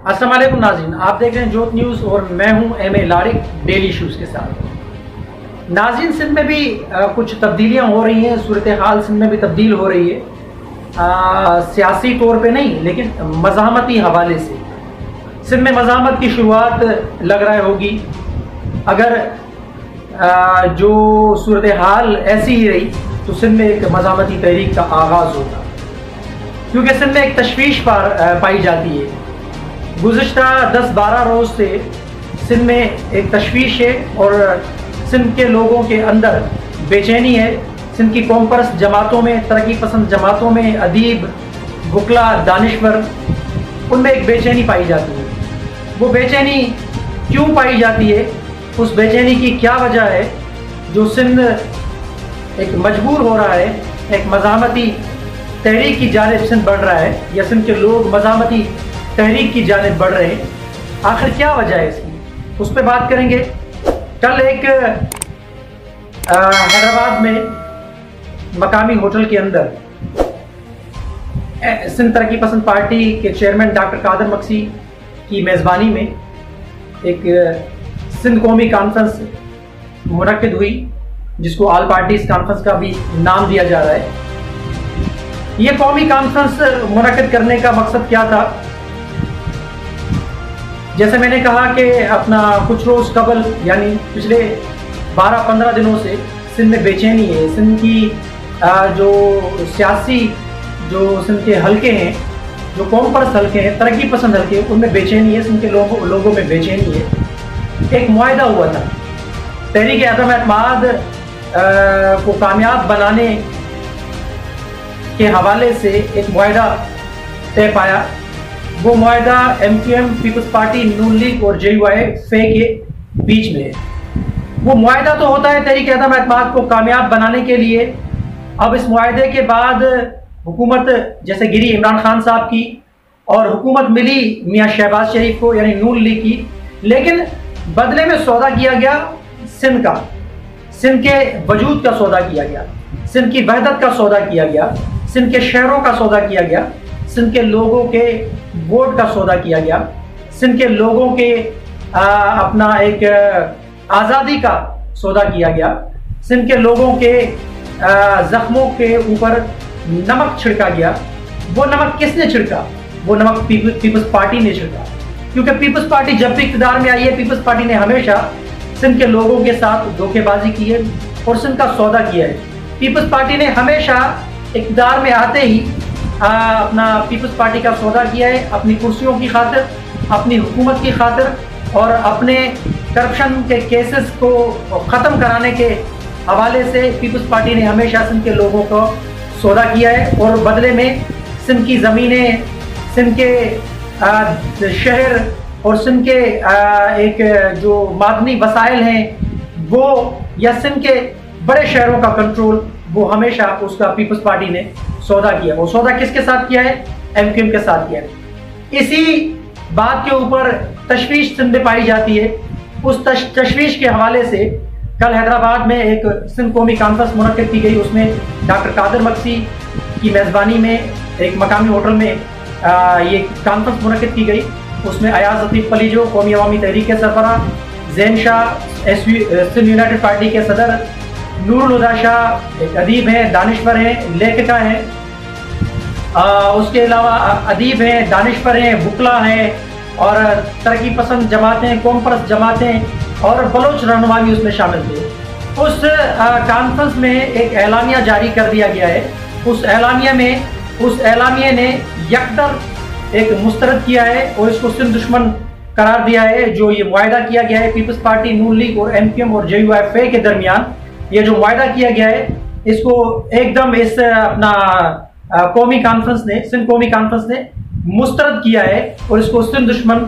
अस्सलाम वालेकुम नाज़रीन, आप देख रहे हैं जोत न्यूज़ और मैं हूं एम.ए. लारिक डेली इश्यूज़ के साथ। नाज़रीन, सिंध में भी कुछ तब्दीलियां हो रही हैं, सूरत हाल सिंध में भी तब्दील हो रही है, सियासी तौर पे नहीं लेकिन मज़ाहमती हवाले से। सिंध में मज़ाहमत की शुरुआत लग रहा होगी अगर जो सूरत हाल ऐसी ही रही तो सिंध में एक मज़ाहमती तहरीक का आगाज़ होगा, क्योंकि सिंध में एक तशवीश पाई जाती है। गुज़िश्ता 10-12 रोज़ से सिंध में एक तशवीश है और सिंध के लोगों के अंदर बेचैनी है। सिंध की कौम परस्त जमातों में, तरक्की पसंद जमातों में, अदीब, बुकला, दानिश्वर, उनमें एक बेचैनी पाई जाती है। वो बेचैनी क्यों पाई जाती है, उस बेचैनी की क्या वजह है जो सिंध एक मजबूर हो रहा है, एक मज़ाहमती तहरीक की जानिब सिंध बढ़ रहा है, या सिंध के लोग मज़ाहमती तहरीक की जानिब बढ़ रहे हैं, आखिर क्या वजह है इसकी, उस पर बात करेंगे। कल एक हैदराबाद में मकामी होटल के अंदर सिंध तरक्की पसंद पार्टी के चेयरमैन डॉक्टर कादर मक्सी की मेज़बानी में एक सिंध कौमी कॉन्फ्रेंस मुनक्किद हुई, जिसको ऑल पार्टीज कॉन्फ्रेंस का भी नाम दिया जा रहा है। ये कौमी कॉन्फ्रेंस मुनक्किद करने का मकसद क्या था? जैसे मैंने कहा कि अपना कुछ रोज़ कबल यानी पिछले 12-15 दिनों से सिंध में बेचैनी है। सिंध की जो सियासी जो सिंध के हल्के हैं, जो कौम परस्त हल्के हैं, तरक्की पसंद हल्के, उनमें बेचैनी है। सिंध के लोगों में बेचैनी है। एक मुआहदा हुआ था, तहरीक अदम एतमाद को कामयाब बनाने के हवाले से एक मुआहदा तय पाया। वो मुआहदा MQM, पीपल्स पार्टी, नून लीग और JUI-FE के बीच में है। वो मुआहदा तो होता है तहरीक अदम एतमाद को कामयाब बनाने के लिए। अब इस मुआहदे के बाद हुकूमत जैसे गिरी इमरान खान साहब की और हुकूमत मिली मियाँ शहबाज शरीफ को यानी नून लीग की, लेकिन बदले में सौदा किया गया सिंध का, सिंध के वजूद का सौदा किया गया, सिंध की वहदत का सौदा किया गया, सिंध के शहरों का सौदा किया गया, सिंध के लोगों के वोट का सौदा किया गया, सिंध के लोगों के अपना एक आज़ादी का सौदा किया गया, सिंध के लोगों के जख्मों के ऊपर नमक छिड़का गया। वो नमक किसने छिड़का? वो नमक पीपल्स पार्टी ने छिड़का, क्योंकि पीपल्स पार्टी जब भी इक़्तिदार में आई है, पीपल्स पार्टी ने हमेशा सिंध के लोगों के साथ धोखेबाजी की है और सिंध का सौदा किया है। पीपल्स पार्टी ने हमेशा इक़्तिदार में आते ही अपना पीपल्स पार्टी का सौदा किया है, अपनी कुर्सियों की खातिर, अपनी हुकूमत की खातिर और अपने करप्शन के केसेस को ख़त्म कराने के हवाले से पीपल्स पार्टी ने हमेशा सिंध के लोगों को सौदा किया है। और बदले में सिंध की ज़मीनें, सिंध के शहर और सिंध के एक जो मादनी वसाइल हैं वो, या सिंध के बड़े शहरों का कंट्रोल, वो हमेशा उसका पीपल्स पार्टी ने सौदा किया। वो सौदा किसके साथ किया है? MQM के साथ किया है। इसी बात के ऊपर तशवीश सिंध में पाई जाती है। उस तशवीश के हवाले से कल हैदराबाद में एक सिंध कौमी कॉन्फ्रेंस मुनक्किद की गई। उसमें डॉक्टर कादर मक्सी की मेज़बानी में एक मकामी होटल में ये कॉन्फ्रेंस मुनक्किद की गई। उसमें अयाज लतीफ़ पलीजो, कौमी अवामी तहरीक के सरबराह, ज़ैन शाह, सिंध यूनाइटेड पार्टी के सदर, नूरुल हुदा शाह एक अदीब हैं, दानिश्वर हैं, लेखिका हैं, उसके अलावा अदीब हैं, दानिश्वर हैं, बुकला हैं और तरक्की पसंद जमातें, कौम परस्त जमातें और बलोच रहनुमा भी उसमें शामिल थे। उस कॉन्फ्रेंस में एक एलानिया जारी कर दिया गया है। उस एलानिया ने यकदर एक मुस्तरद किया है और इसको सिंध दुश्मन करार दिया है। जो ये मुआहदा किया गया है पीपल्स पार्टी, नून लीग और MQM और JUI-FE के दरमियान, ये जो मुआहदा किया गया है, इसको एकदम इस अपना कौमी कॉन्फ्रेंस ने, सिंध कौमी कॉन्फ्रेंस ने मुस्तरद किया है और इसको सिंध दुश्मन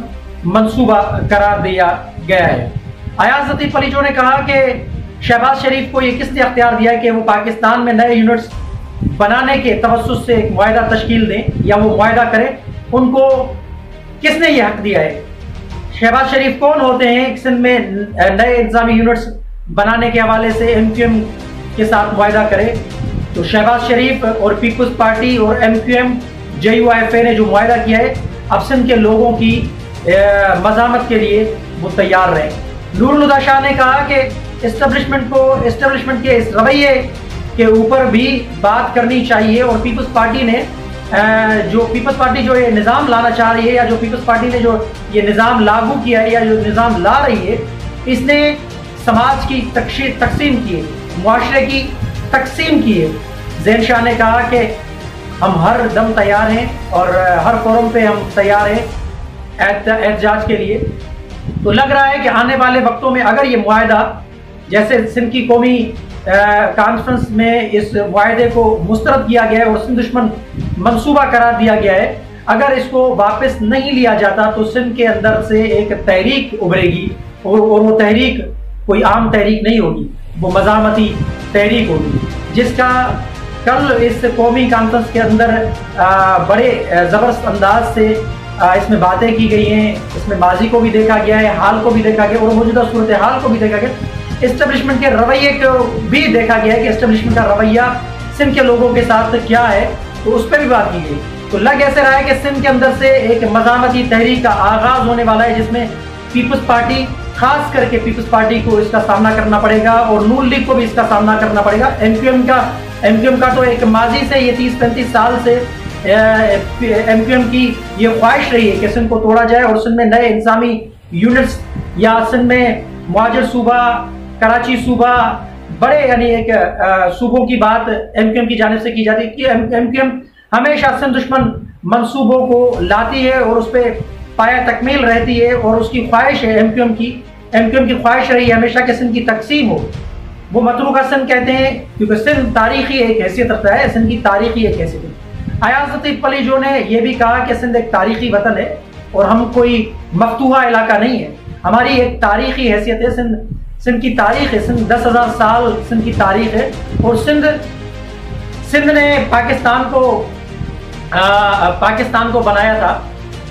मंसूबा करार दिया गया है। अयाज लतीफ़ पलीजो ने कहा कि शहबाज शरीफ को ये किसने अख्तियार दिया है कि वो पाकिस्तान में नए यूनिट्स बनाने के तवस्सुस से एक मुआहदा तश्कील दें या वो मुआहदा करें? उनको किसने ये हक दिया है? शहबाज शरीफ कौन होते हैं सिंध में नए इंतजामी यूनिट्स बनाने के हवाले से MQM के साथ मुआहदा करे? तो शहबाज शरीफ और पीपल्स पार्टी और MQM JUI-FE ने जो मुआहदा किया है, अब सिंध के लोगों की मज़ामत के लिए वो तैयार रहे। नूरुल हुदा शाह ने कहा कि इस्टेब्लिशमेंट के इस रवैये के ऊपर भी बात करनी चाहिए, और पीपल्स पार्टी ने जो ये निज़ाम लाना चाह रही है, या जो पीपल्स पार्टी ने जो ये निज़ाम लागू किया है या जो निज़ाम ला रही है, इसने समाज की तकसीम की है, मुआशरे की तकसीम की है। ज़ैन शाह ने कहा कि हम हर दम तैयार हैं और हर फोरम पे हम तैयार हैं एहतजाज के लिए। तो लग रहा है कि आने वाले वक्तों में अगर ये मुआहदा, जैसे सिंध की कौमी कॉन्फ्रेंस में इस मुआहदे को मुस्तरद किया गया है और सिंध दुश्मन मंसूबा करार दिया गया है, अगर इसको वापस नहीं लिया जाता तो सिंध के अंदर से एक तहरीक उभरेगी, और वो तहरीक कोई आम तहरीक नहीं होगी, वो मज़ामती तहरीक होगी, जिसका कल इस कौमी कॉन्फ्रेंस के अंदर बड़े ज़बरदस्त अंदाज से इसमें बातें की गई हैं। इसमें माजी को भी देखा गया है, हाल को भी देखा गया और मौजूदा सूरत हाल को भी देखा गया, इस्टेब्लिशमेंट के रवैये को भी देखा गया है कि इस्टेब्लिशमेंट का रवैया सिंध के लोगों के साथ क्या है, तो उस पर भी बात की गई। तो लग ऐसे रहा है कि सिंध के अंदर से एक मज़ामती तहरीक का आगाज़ होने वाला है, जिसमें पीपल्स पार्टी, खास करके पीपल्स पार्टी को इसका सामना करना पड़ेगा और नून लीग को भी इसका सामना करना पड़ेगा। एमक्यूएम का तो एक माजी से ये 30-35 साल से एमक्यूएम की ये ख्वाहिश रही है कि सिंध को तोड़ा जाए और सिंध में नए इंसामी यूनिट्स, या सिंध में मुहाजिर सूबा, कराची सूबा, बड़े यानी एक सूबों की बात एमक्यूएम की जानिब से की जाती है कि एमक्यूएम हमेशा सिंध दुश्मन मंसूबों को लाती है और उस पर पाया तकमील रहती है, और उसकी ख्वाहिश है एमक्यूएम की ख्वाहिश रही है हमेशा कि सिंध की तकसीम हो। वो मतरूका सिंध कहते हैं क्योंकि सिंध तारीखी एक हैसियत रखता है, सिंध की तारीखी एक हैसियत है। अयाज लतीफ़ पलीजो ने यह भी कहा कि सिंध एक तारीखी वतन है और हम कोई मफतूहा इलाका नहीं है, हमारी एक तारीखी हैसियत है। सिंध की तारीख है, सिंध 10,000 साल सिंध की तारीख है, और सिंध ने पाकिस्तान को बनाया था,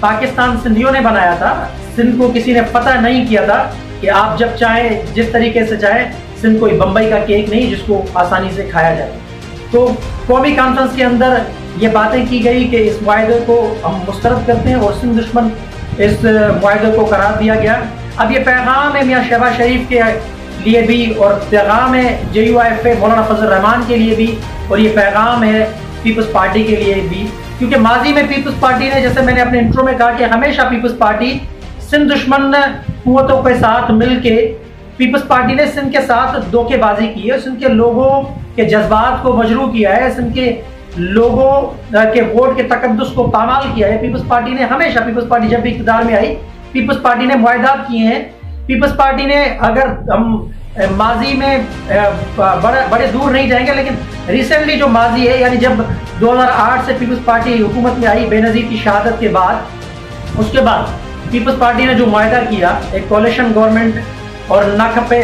पाकिस्तान सिंधियों ने बनाया था। सिंध को किसी ने पता नहीं किया था कि आप जब चाहें जिस तरीके से चाहें, सिंध कोई बम्बई का केक नहीं जिसको आसानी से खाया जाए। तो कौमी कॉन्फ्रेंस के अंदर ये बातें की गई कि इस मुआहदे को हम मुस्तरद करते हैं और सिंध दुश्मन इस मुआहदे को करार दिया गया। अब ये पैगाम है मियाँ शहबाज शरीफ के लिए भी, और पैगाम है JUIF मौलाना फजल रहमान के लिए भी, और ये पैगाम है पीपल्स पार्टी के लिए भी, क्योंकि माजी में पीपल्स पार्टी ने, जैसे मैंने अपने इंट्रो में कहा कि हमेशा पीपल्स पार्टी सिंध दुश्मन कुव्वतों के साथ मिलके पीपल्स पार्टी ने सिंध के साथ धोखेबाजी की है, सिंध के लोगों के जज्बात को मजरू किया है, सिंध के लोगों के वोट के तकद्दुस को पामाल किया है। पीपल्स पार्टी ने हमेशा, पीपल्स पार्टी जब भी इक़्तिदार में आई, पीपल्स पार्टी ने मुआहदात किए हैं। पीपल्स पार्टी ने, अगर हम माजी में बड़े दूर नहीं जाएंगे, लेकिन रिसेंटली जो माजी है, यानी जब 2008 से पीपल्स पार्टी हुकूमत में आई बेनज़ीर की शहादत के बाद, उसके बाद पीपल्स पार्टी ने जो मुआहदा किया, एक कोalition गवर्नमेंट और ना खप्पे,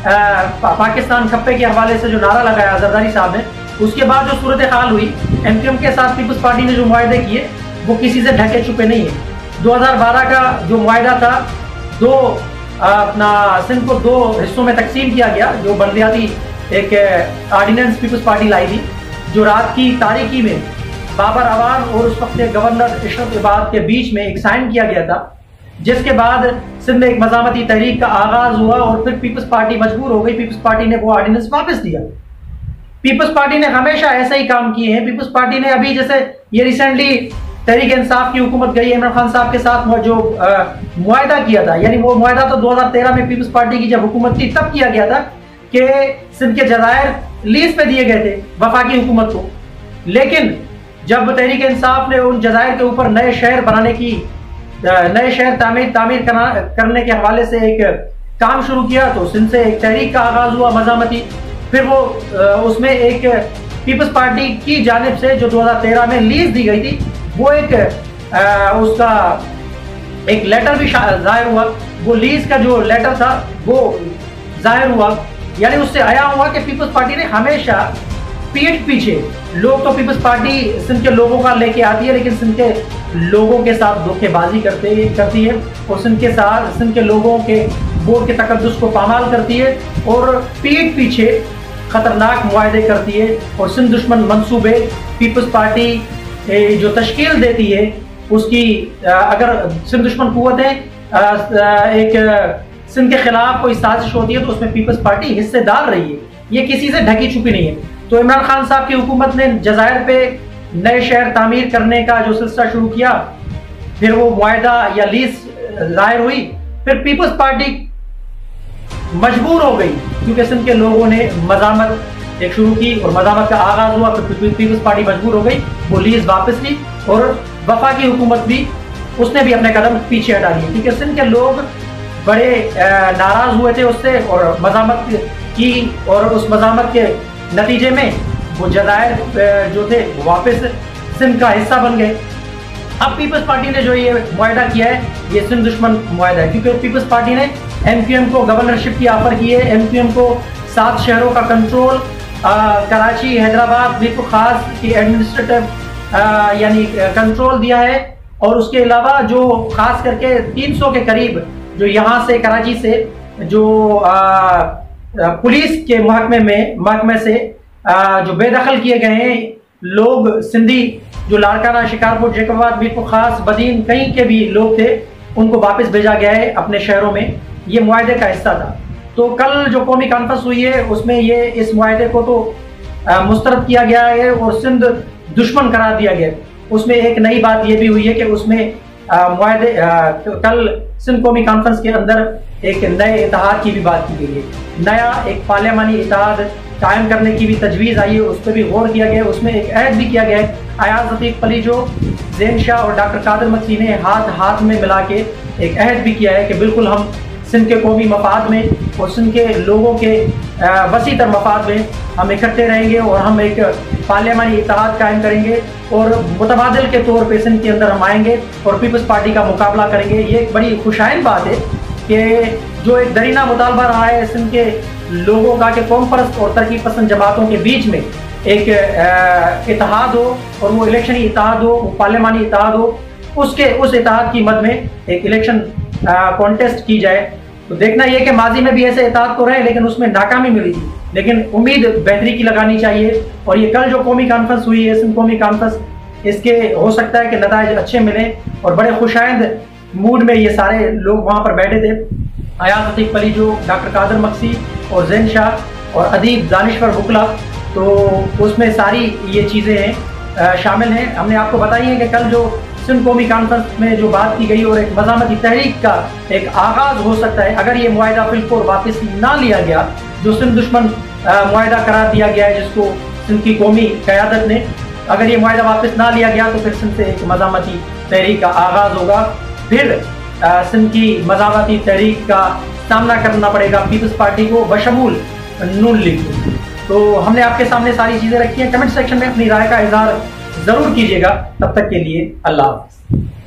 पाकिस्तान खप्पे के हवाले से जो नारा लगाया जरदारी साहब ने, उसके बाद जो सूरत हाल हुई, एमक्यूएम के साथ पीपल्स पार्टी ने जो मुआहदे किए वो किसी से ढके छुपे नहीं है। 2012 का जो मुआहदा था, अपना सिंध को 2 हिस्सों में तकसीम किया गया, जो बल्दियाती एक ऑर्डिनेंस पीपल्स पार्टी लाई थी, जो रात की तारीकी में बाबर अवान और उस वक्त गवर्नर इशरत इबाद के बीच में एक साइन किया गया था, जिसके बाद सिंध में एक मज़ामती तहरीक का आगाज हुआ और फिर पीपल्स पार्टी मजबूर हो गई, पीपल्स पार्टी ने वो ऑर्डिनेंस वापस दिया। पीपल्स पार्टी ने हमेशा ऐसे ही काम किए हैं। पीपल्स पार्टी ने अभी, जैसे ये रिसेंटली तहरीक इंसाफ की हुकूमत गई इमरान खान साहब के साथ जो मुआहदा किया था, यानी वो मुआहदा तो 2013 में पीपल्स पार्टी की जब हुकूमत थी तब किया गया था कि सिंध के जज़ायर लीज पे दिए गए थे वफाकी हुकूमत को। लेकिन जब तहरीक इंसाफ ने उन जज़ायर के ऊपर नए शहर तामीर करने के हवाले से एक काम शुरू किया, तो सिंध से एक तहरीक का आगाज हुआ मज़ामती। फिर वो उसमें एक पीपल्स पार्टी की जानिब से जो 2013 में लीज दी गई थी, वो उसका एक लेटर भी जाहिर हुआ। वो लीज का जो लेटर था वो जाहिर हुआ, यानी उससे आया हुआ कि पीपल्स पार्टी ने हमेशा पीठ पीछे, लोग तो पीपल्स पार्टी सिंध के लोगों का लेके आती है, लेकिन सिंध के लोगों के साथ धोखेबाजी करती है और सिंध के लोगों के वोट के तकद्दुस को पामाल करती है और पीठ पीछे खतरनाक मुआहदे करती है और सिंध दुश्मन मंसूबे पीपल्स पार्टी जो तश्कील देती है उसकी अगर सिंध दुश्मन कुव्वतें एक सिंध के खिलाफ कोई साजिश होती है तो उसमें पीपल्स पार्टी हिस्सेदार रही है, ये किसी से ढकी छुपी नहीं है। तो इमरान खान साहब की हुकूमत ने जज़ायर पे नए शहर तामीर करने का जो सिलसिला शुरू किया, फिर वो मुआहदा या लीज जाहिर हुई, फिर पीपल्स पार्टी मजबूर हो गई क्योंकि सिंध के लोगों ने मज़ामत एक शुरू की और मज़ामत का आगाज हुआ, फिर पीपल्स पार्टी मजबूर हो गई, वो लीज वापस ली और वफाकी हुकूमत भी उसने भी अपने कदम पीछे हटा लिए क्योंकि सिंध के लोग बड़े नाराज हुए थे उससे और मज़ामत की, और उस मज़ामत के नतीजे में वो जज़ायर जो थे वापस सिंध का हिस्सा बन गए। अब पीपल्स पार्टी ने जो ये मुआहदा किया है ये सिंध दुश्मन मुआहदा है क्योंकि पीपल्स पार्टी ने एमक्यूएम को गवर्नरशिप की ऑफर की है, एमक्यूएम को 7 शहरों का कंट्रोल, कराची, हैदराबाद, मीरपुर खास की एडमिनिस्ट्रेटिव यानी कंट्रोल दिया है, और उसके अलावा जो खास करके 300 के करीब जो यहाँ से कराची से जो पुलिस के महकमे से जो बेदखल किए गए हैं लोग, सिंधी जो लाड़काना, शिकारपुर, जैकबाबाद, मीरपुर खास, बदीन, कहीं के भी लोग थे, उनको वापस भेजा गया है अपने शहरों में। ये मुआहदे का हिस्सा था। तो कल जो कौमी कॉन्फ्रेंस हुई है उसमें ये इस मुआहदे को तो मुस्तरद किया गया है और सिंध दुश्मन करार दिया गया। उसमें एक नई बात ये भी हुई है कि उसमें मुआहदे कल सिंध कौमी कॉन्फ्रेंस के अंदर एक नए इत्तेहाद की भी बात की गई है, नया एक पार्लियामानी इत्तेहाद कायम करने की भी तजवीज़ आई है, उस पर भी गौर किया गया है। उसमें एक अहद भी किया गया है, अयाज लतीफ़ पलीजो, ज़ैन शाह और डॉक्टर कादिर मक्सी ने हाथ हाथ में मिला के एक अहद भी किया है कि बिल्कुल हम सिंध के कौमी मफाद में और सिंध के लोगों के वसी तर मफाद में हम इकट्ठे रहेंगे और हम एक पार्लियामानी इत्तेहाद कायम करेंगे और मुतबादिल के तौर पे सिंध के अंदर हम आएंगे और पीपल्स पार्टी का मुकाबला करेंगे। ये एक बड़ी खुशाइन बात है कि जो एक दरीना मुतालबा रहा है सिंध के लोगों का कि कौम परस्त और तरक्की पसंद जमातों के बीच में एक इत्तेहाद हो और वो इलेक्शनी इत्तेहाद हो, वो पार्लियामानी इत्तेहाद हो, उस इत्तेहाद की मद में एक इलेक्शन कॉन्टेस्ट की जाए। तो देखना ये कि माजी में भी ऐसे इत्तेहाद तो रहे लेकिन उसमें नाकामी मिली थी, लेकिन उम्मीद बेहतरी की लगानी चाहिए। और ये कल जो कौमी कॉन्फ्रेंस हुई है सिंध कौमी कॉन्फ्रेंस, इसके हो सकता है कि नताइज अच्छे मिले और बड़े खुशाइंद मूड में ये सारे लोग वहाँ पर बैठे थे। अयाज लतीफ़ पलीजो, डॉक्टर कादिर मक्सी और ज़ैन शाह और अदीब दानिश्वर बुकला, तो उसमें सारी ये चीज़ें हैं शामिल हैं। हमने आपको बताई है कि कल जो सिंध कौमी कॉन्फ्रेंस में जो बात की गई और एक मज़ामती तहरीक का एक आगाज़ हो सकता है अगर ये मुआहदा फिलफौर वापस ना लिया गया, जो सिंध दुश्मन मुआहदा करार दिया गया है जिसको सिंध की कौमी क़यादत ने, अगर ये मुआहदा वापस ना लिया गया तो फिर सिंध से एक मज़ामती तहरीक का आगाज़ होगा। फिर सिंध की मज़ामती तहरीक का सामना करना पड़ेगा पीपल्स पार्टी को बशमूल नून लीग को। तो हमने आपके सामने सारी चीज़ें रखी हैं। कमेंट सेक्शन में अपनी राय का इजहार ज़रूर कीजिएगा। तब तक के लिए अल्लाह हाफ़िज़।